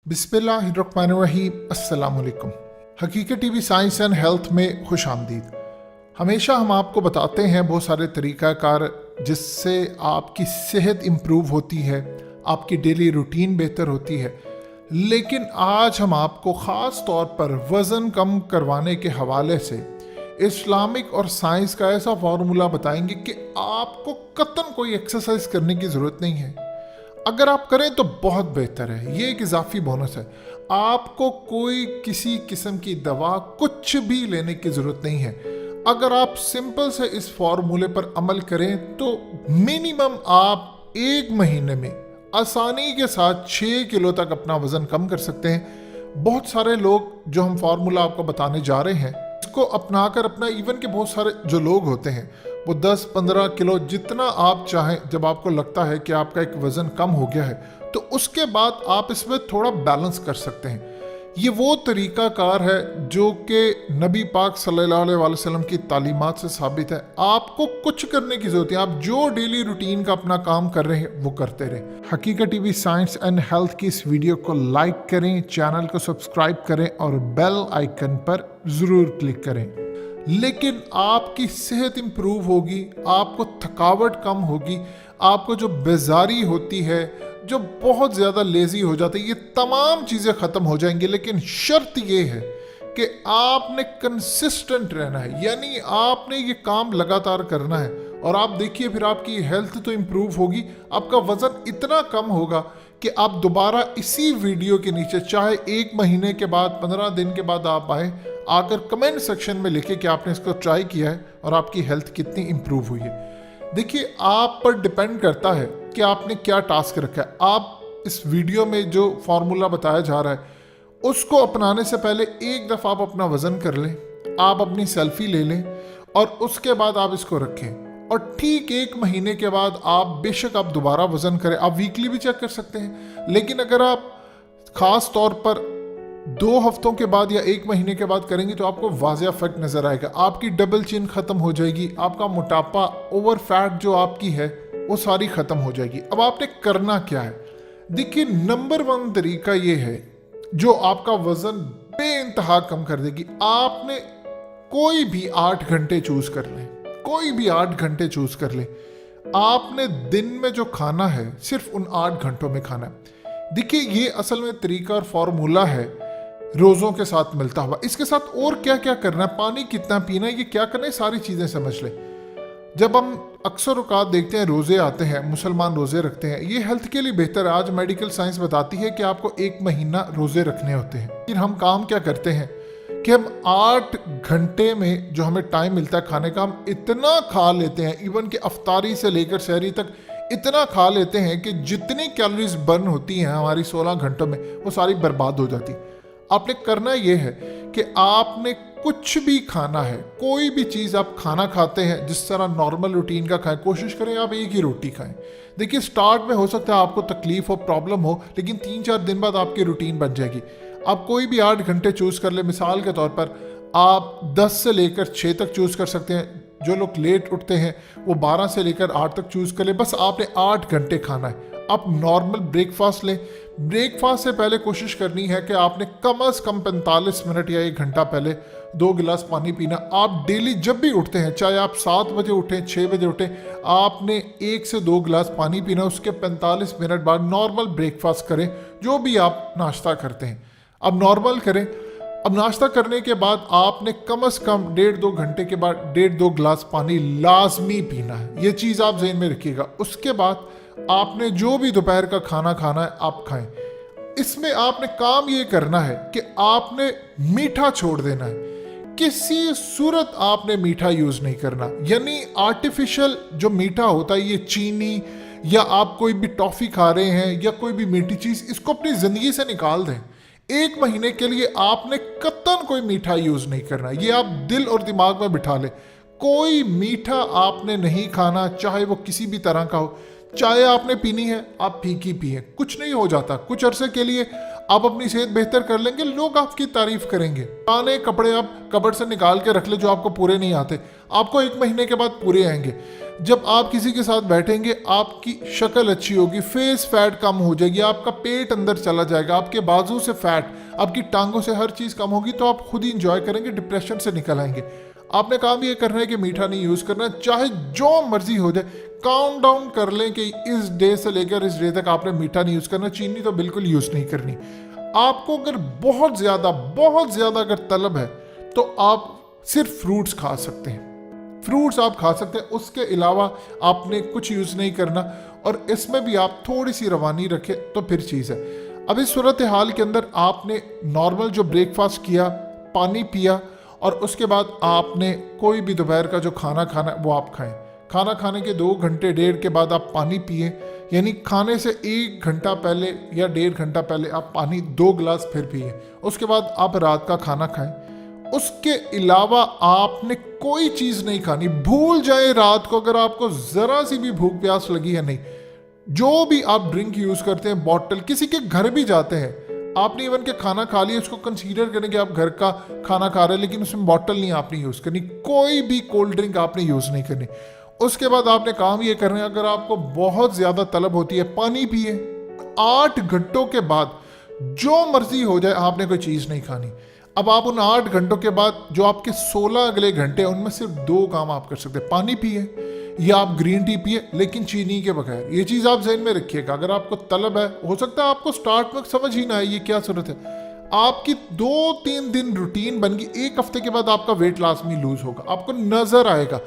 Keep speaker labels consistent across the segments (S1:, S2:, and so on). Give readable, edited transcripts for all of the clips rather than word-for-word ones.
S1: बिस्मिल्लाहिर्रहमानिर्रहीम। अस्सलाम वालेकुम। हकीकत टीवी साइंस एंड हेल्थ में खुश आमदीद। हमेशा हम आपको बताते हैं बहुत सारे तरीक़ाकार जिससे आपकी सेहत इम्प्रूव होती है, आपकी डेली रूटीन बेहतर होती है। लेकिन आज हम आपको ख़ास तौर पर वज़न कम करवाने के हवाले से इस्लामिक और साइंस का ऐसा फार्मूला बताएंगे कि आपको कतन कोई एक्सरसाइज करने की ज़रूरत नहीं है। अगर आप करें तो बहुत बेहतर है, ये एक इजाफी बोनस है। आपको कोई किसी किस्म की दवा कुछ भी लेने की ज़रूरत नहीं है। अगर आप सिंपल से इस फार्मूले पर अमल करें तो मिनिमम आप एक महीने में आसानी के साथ 6 किलो तक अपना वज़न कम कर सकते हैं। बहुत सारे लोग जो हम फार्मूला आपको बताने जा रहे हैं इसको अपनाकर अपना इवन के बहुत सारे जो लोग होते हैं वो 10-15 किलो जितना आप चाहें, जब आपको लगता है कि आपका एक वज़न कम हो गया है तो उसके बाद आप इसमें थोड़ा बैलेंस कर सकते हैं। ये वो तरीक़ाकार है जो कि नबी पाक सल्लल्लाहु अलैहि वसल्लम की तालीमात से साबित है। आपको कुछ करने की ज़रूरत है, आप जो डेली रूटीन का अपना काम कर रहे हैं वो करते रहें। हकीकत टीवी साइंस एंड हेल्थ की इस वीडियो को लाइक करें, चैनल को सब्सक्राइब करें और बेल आइकन पर ज़रूर क्लिक करें। लेकिन आपकी सेहत इम्प्रूव होगी, आपको थकावट कम होगी, आपको जो बेजारी होती है, जो बहुत ज़्यादा लेज़ी हो जाते हैं, ये तमाम चीज़ें ख़त्म हो जाएंगी। लेकिन शर्त ये है कि आपने कंसिस्टेंट रहना है, यानी आपने ये काम लगातार करना है। और आप देखिए फिर आपकी हेल्थ तो इम्प्रूव होगी, आपका वज़न इतना कम होगा कि आप दोबारा इसी वीडियो के नीचे चाहे 1 महीने के बाद 15 दिन के बाद आप आए, आकर कमेंट सेक्शन में लिखे कि आपने इसको ट्राई किया है और आपकी हेल्थ कितनी इम्प्रूव हुई है। देखिए आप पर डिपेंड करता है कि आपने क्या टास्क रखा है। आप इस वीडियो में जो फार्मूला बताया जा रहा है उसको अपनाने से पहले एक दफ़ा आप अपना वज़न कर लें, आप अपनी सेल्फी ले लें और उसके बाद आप इसको रखें। और ठीक 1 महीने के बाद आप बेशक आप दोबारा वज़न करें, आप वीकली भी चेक कर सकते हैं। लेकिन अगर आप ख़ास तौर पर 2 हफ्तों के बाद या 1 महीने के बाद करेंगे तो आपको वाज़ेह फ़र्क नज़र आएगा। आपकी डबल चिन ख़त्म हो जाएगी, आपका मोटापा, ओवर फैट जो आपकी है वो सारी ख़त्म हो जाएगी। अब आपने करना क्या है? देखिए नंबर 1 तरीका ये है जो आपका वज़न बेइंतहा कम कर देगी। आपने कोई भी 8 घंटे चूज़ कर लें, कोई भी 8 घंटे चूज़ कर लें। आपने दिन में जो खाना है सिर्फ उन 8 घंटों में खाना है। देखिए ये असल में तरीका और फार्मूला है रोज़ों के साथ मिलता हुआ। इसके साथ और क्या क्या करना है, पानी कितना पीना है, ये क्या करना है, सारी चीज़ें समझ लें। जब हम अक्सर औकात देखते हैं रोज़े आते हैं, मुसलमान रोज़े रखते हैं, ये हेल्थ के लिए बेहतर है। आज मेडिकल साइंस बताती है कि आपको 1 महीना रोज़े रखने होते हैं। लेकिन हम काम क्या करते हैं कि हम 8 घंटे में जो हमें टाइम मिलता है खाने का, हम इतना खा लेते हैं, इवन कि अफ्तारी से लेकर सहरी तक इतना खा लेते हैं कि जितनी कैलोरीज बर्न होती हैं हमारी 16 घंटों में वो सारी बर्बाद हो जाती। आपने करना ये है कि आपने कुछ भी खाना है, कोई भी चीज़ आप खाना खाते हैं जिस तरह नॉर्मल रूटीन का खाएं, कोशिश करें आप एक ही रोटी खाएं। देखिए स्टार्ट में हो सकता है आपको तकलीफ हो, प्रॉब्लम हो, लेकिन 3-4 दिन बाद आपकी रूटीन बन जाएगी। आप कोई भी 8 घंटे चूज़ कर ले। मिसाल के तौर पर आप 10 से लेकर 6 तक चूज़ कर सकते हैं। जो लोग लेट उठते हैं वो 12 से लेकर 8 तक चूज़ कर ले। बस आपने 8 घंटे खाना है। आप नॉर्मल ब्रेकफास्ट लें। ब्रेकफास्ट से पहले कोशिश करनी है कि आपने कम से कम 45 मिनट या 1 घंटा पहले 2 गिलास पानी पीना। आप डेली जब भी उठते हैं, चाहे आप 7 बजे उठें, 6 बजे उठें, आपने 1 से 2 गिलास पानी पीना। उसके 45 मिनट बाद नॉर्मल ब्रेकफास्ट करें, जो भी आप नाश्ता करते हैं अब नॉर्मल करें। अब नाश्ता करने के बाद आपने कम से कम 1.5-2 घंटे के बाद 1.5-2 गिलास पानी लाजमी पीना है। ये चीज़ आप ज़हन में रखिएगा। उसके बाद आपने जो भी दोपहर का खाना खाना है आप खाएं। इसमें आपने काम ये करना है कि आपने मीठा छोड़ देना है। किसी सूरत आपने मीठा यूज़ नहीं करना, यानी आर्टिफिशियल जो मीठा होता है, ये चीनी या आप कोई भी टॉफ़ी खा रहे हैं या कोई भी मीठी चीज़, इसको अपनी ज़िंदगी से निकाल दें। 1 महीने के लिए आपने कतन कोई मीठा यूज़ नहीं करना। ये आप दिल और दिमाग में बिठा लें। कोई मीठा आपने नहीं खाना, चाहे वो किसी भी तरह का हो। चाय आपने पीनी है आप फीकी पिए, कुछ नहीं हो जाता। कुछ अरसे के लिए आप अपनी सेहत बेहतर कर लेंगे, लोग आपकी तारीफ करेंगे। पुराने कपड़े आप कबर्ड से निकाल के रख ले जो आपको पूरे नहीं आते, आपको 1 महीने के बाद पूरे आएंगे। जब आप किसी के साथ बैठेंगे आपकी शक्ल अच्छी होगी, फेस फैट कम हो जाएगी, आपका पेट अंदर चला जाएगा, आपके बाजू से फैट, आपकी टांगों से हर चीज़ कम होगी, तो आप खुद ही इंजॉय करेंगे, डिप्रेशन से निकल आएंगे। आपने काम ये करना है कि मीठा नहीं यूज़ करना, चाहे जो मर्जी हो जाए। काउंट डाउन कर लें कि इस डे से लेकर इस डे तक आपने मीठा नहीं यूज़ करना, चीनी तो बिल्कुल यूज़ नहीं करनी। आपको अगर बहुत ज़्यादा अगर तलब है तो आप सिर्फ फ्रूट्स खा सकते हैं, फ्रूट्स आप खा सकते हैं, उसके अलावा आपने कुछ यूज़ नहीं करना। और इसमें भी आप थोड़ी सी रवानी रखें तो फिर चीज़ है। अब इस सूरत हाल के अंदर आपने नॉर्मल जो ब्रेकफास्ट किया, पानी पिया, और उसके बाद आपने कोई भी दोपहर का जो खाना खाना वो आप खाएं। खाना खाने के 2 घंटे 1.5 के बाद आप पानी पिए, यानी खाने से 1 घंटा पहले या 1.5 घंटा पहले आप पानी 2 गिलास फिर पिए। उसके बाद आप रात का खाना खाएं। उसके अलावा आपने कोई चीज़ नहीं खानी, भूल जाए रात को अगर आपको ज़रा सी भी भूख प्यास लगी है नहीं। जो भी आप ड्रिंक यूज़ करते हैं, बॉटल, किसी के घर भी जाते हैं, आपने इवन के खाना खा लिया, उसको कंसीडर करें कि आप घर का खाना खा रहे हैं, लेकिन उसमें बॉटल नहीं आपने यूज़ करनी, कोई भी कोल्ड ड्रिंक आपने यूज़ नहीं करनी। उसके बाद आपने काम ये करना है, अगर आपको बहुत ज़्यादा तलब होती है, पानी पिए। 8 घंटों के बाद जो मर्जी हो जाए आपने कोई चीज़ नहीं खानी। अब आप उन 8 घंटों के बाद जो आपके 16 अगले घंटे हैं उनमें सिर्फ 2 काम आप कर सकते हैं, पानी पिए या आप ग्रीन टी पिए, लेकिन चीनी के बगैर। ये चीज़ आप जहन में रखिएगा। अगर आपको तलब है, हो सकता है आपको स्टार्ट में समझ ही ना आए ये क्या सूरत है, आपकी 2-3 दिन रूटीन बन गई, 1 हफ्ते के बाद आपका वेट लाजमी लूज होगा, आपको नजर आएगा।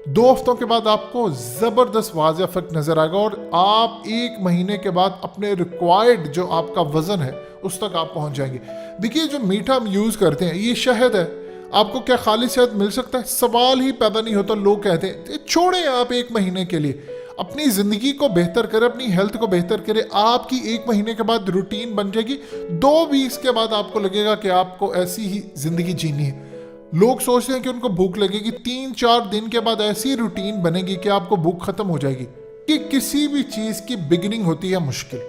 S1: 2 हफ्तों के बाद आपको जबरदस्त वाज़ेह फर्क नजर आएगा, और आप 1 महीने के बाद अपने रिक्वायर्ड जो आपका वजन है उस तक आप पहुंच जाएंगे। देखिए, जो मीठा हम यूज करते हैं, ये शहद है, आपको क्या खाली शहद मिल सकता है? सवाल ही पैदा नहीं होता। लोग कहते हैं छोड़ें आप 1 महीने के लिए, अपनी जिंदगी को बेहतर करें, अपनी हेल्थ को बेहतर करें। आपकी 1 महीने के बाद रूटीन बन जाएगी, 2 वीक के बाद आपको लगेगा कि आपको ऐसी ही जिंदगी जीनी है। लोग सोचते हैं कि उनको भूख लगेगी, 3-4 दिन के बाद ऐसी रूटीन बनेगी कि आपको भूख खत्म हो जाएगी। कि किसी भी चीज की बिगिनिंग होती है मुश्किल,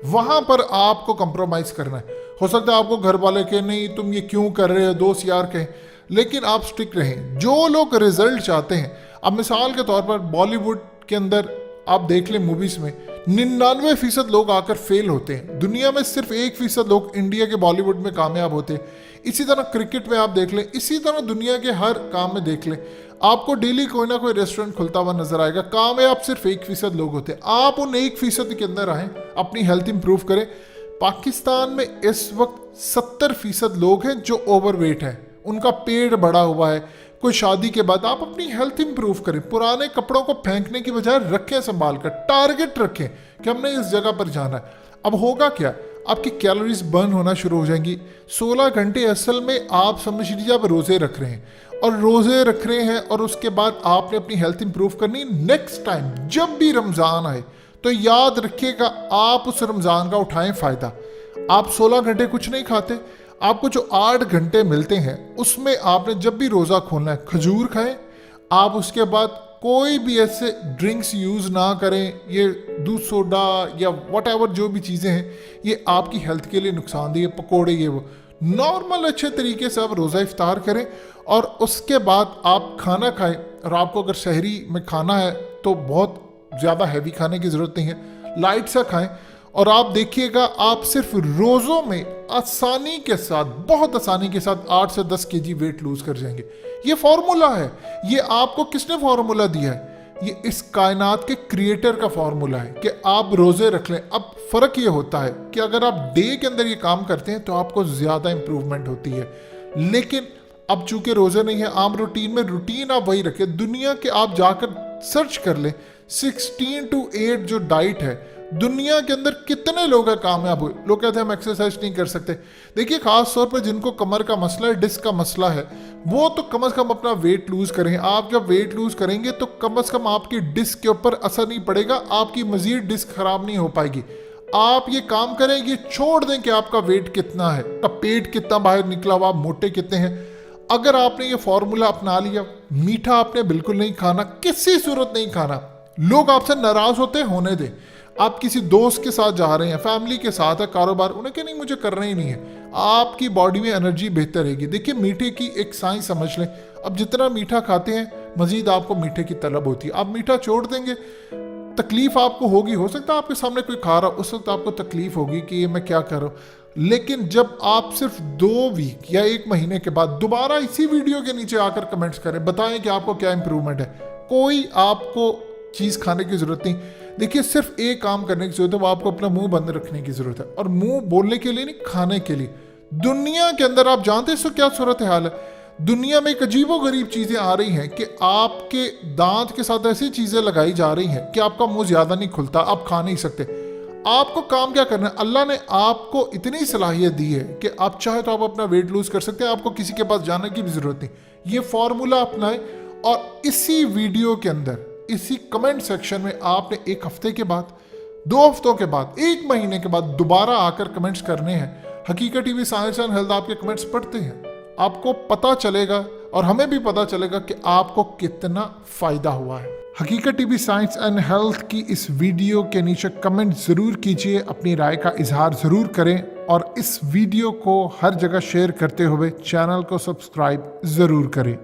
S1: वहां पर आपको कंप्रोमाइज करना है। हो सकता है आपको घर वाले कहें नहीं तुम ये क्यों कर रहे हो, दोस्त यार कहें, लेकिन आप स्टिक रहें। जो लोग रिजल्ट चाहते हैं, अब मिसाल के तौर पर बॉलीवुड के अंदर आप देख लें, मूवीज में 99% लोग आकर फेल होते हैं, दुनिया में सिर्फ 1% लोग इंडिया के बॉलीवुड में कामयाब होते हैं। इसी तरह क्रिकेट में आप देख लें, इसी तरह दुनिया के हर काम में देख लें, आपको डेली कोई ना कोई रेस्टोरेंट खुलता हुआ नजर आएगा। कामयाब सिर्फ 1% लोग होते हैं। आप उन 1% के अंदर आए, अपनी हेल्थ इंप्रूव करें। पाकिस्तान में इस वक्त 70% लोग हैं जो ओवरवेट हैं, उनका पेट बढ़ा हुआ है। कोई शादी के बाद आप अपनी हेल्थ इंप्रूव करें, पुराने कपड़ों को फेंकने की बजाय रखें संभाल कर, टारगेट रखें कि हमने इस जगह पर जाना है। अब होगा क्या, आपकी कैलोरीज बर्न होना शुरू हो जाएंगी। 16 घंटे असल में आप समझ लीजिए आप रोजे रख रहे हैं, और रोजे रख रहे हैं, और उसके बाद आपने अपनी हेल्थ इंप्रूव करनी। नेक्स्ट टाइम जब भी रमजान आए तो याद रखिएगा, आप उस रमजान का उठाएं फायदा। आप 16 घंटे कुछ नहीं खाते, आपको जो 8 घंटे मिलते हैं उसमें आपने जब भी रोजा खोलना है खजूर खाएं। आप उसके बाद कोई भी ऐसे ड्रिंक्स यूज ना करें, ये दूध सोडा या वट एवर जो भी चीजें हैं, ये आपकी हेल्थ के लिए नुकसानदेह है, पकोड़े ये वो। नॉर्मल अच्छे तरीके से आप रोजा इफ्तार करें, और उसके बाद आप खाना खाएं। और आपको अगर शहरी में खाना है तो बहुत ज़्यादा हैवी खाने की ज़रूरत नहीं है, लाइट सा खाएं। और आप देखिएगा, आप सिर्फ रोज़ों में आसानी के साथ, बहुत आसानी के साथ 8 से 10 केजी वेट लूज कर जाएंगे। ये फॉर्मूला है। ये आपको किसने फॉर्मूला दिया है? ये इस कायनात के क्रिएटर का फॉर्मूला है कि आप रोजे रख लें। अब फर्क ये होता है कि अगर आप डे के अंदर ये काम करते हैं तो आपको ज़्यादा इंप्रूवमेंट होती है, लेकिन अब चूंकि रोजे नहीं है, आम रूटीन में रूटीन आप वही रखें। दुनिया के आप जाकर सर्च कर लें, 16 to 8 जो डाइट है, दुनिया के अंदर कितने लोग हैं कामयाब हुए। लोग कहते हैं हम एक्सरसाइज नहीं कर सकते। देखिए, खास तौर पर जिनको कमर का मसला है, डिस्क का मसला है, वो तो कम से कम अपना वेट लूज करें। आप जब वेट लूज करेंगे तो कम से कम आपकी डिस्क के ऊपर असर नहीं पड़ेगा, आपकी मजीद डिस्क खराब नहीं हो पाएगी। आप ये काम करें, ये छोड़ दें कि आपका वेट कितना है, आपका पेट कितना बाहर निकला हुआ, आप मोटे कितने हैं। अगर आपने ये फॉर्मूला अपना लिया, मीठा आपने बिल्कुल नहीं खाना, किसी सूरत नहीं खाना। लोग आपसे नाराज होते होने दें। आप किसी दोस्त के साथ जा रहे हैं, फैमिली के साथ है, कारोबार, उन्हें क्या नहीं मुझे करना ही नहीं है, आपकी बॉडी में एनर्जी बेहतर रहेगी। देखिए, मीठे की एक साइंस समझ लें। अब जितना मीठा खाते हैं, मजीद आपको मीठे की तलब होती है। आप मीठा छोड़ देंगे, तकलीफ आपको होगी, हो सकता है आपके सामने कोई खा रहा, उस वक्त आपको तकलीफ होगी कि ये मैं क्या कर रहा हूँ। लेकिन जब आप सिर्फ 2 वीक या 1 महीने के बाद दोबारा इसी वीडियो के नीचे आकर कमेंट्स करें, बताएं कि आपको क्या इंप्रूवमेंट है, कोई आपको चीज़ खाने की ज़रूरत नहीं। देखिए, सिर्फ एक काम करने की ज़रूरत है, वो आपको अपना मुंह बंद रखने की ज़रूरत है। और मुंह बोलने के लिए नहीं, खाने के लिए। दुनिया के अंदर आप जानते हैं इसको क्या सूरत हाल है, दुनिया में एक अजीबो गरीब चीज़ें आ रही हैं कि आपके दांत के साथ ऐसी चीज़ें लगाई जा रही हैं कि आपका मुंह ज़्यादा नहीं खुलता, आप खा नहीं सकते। आपको काम क्या करना है, अल्लाह ने आपको इतनी सलाहियत दी है कि आप चाहे तो आप अपना वेट लूज कर सकते हैं, आपको किसी के पास जाने की भी ज़रूरत नहीं। ये फॉर्मूला अपनाएं और इसी वीडियो के अंदर, इसी कमेंट सेक्शन में आपने 1 हफ्ते के बाद, 2 हफ्तों के बाद, 1 महीने के बाद दोबारा आकर कमेंट्स करने हैं। हकीकत टीवी साइंस एंड हेल्थ आपके कमेंट्स पढ़ते हैं, आपको पता चलेगा और हमें भी पता चलेगा कि आपको कितना फ़ायदा हुआ है। हकीकत टीवी साइंस एंड हेल्थ की इस वीडियो के नीचे कमेंट ज़रूर कीजिए, अपनी राय का इजहार ज़रूर करें और इस वीडियो को हर जगह शेयर करते हुए चैनल को सब्सक्राइब ज़रूर करें।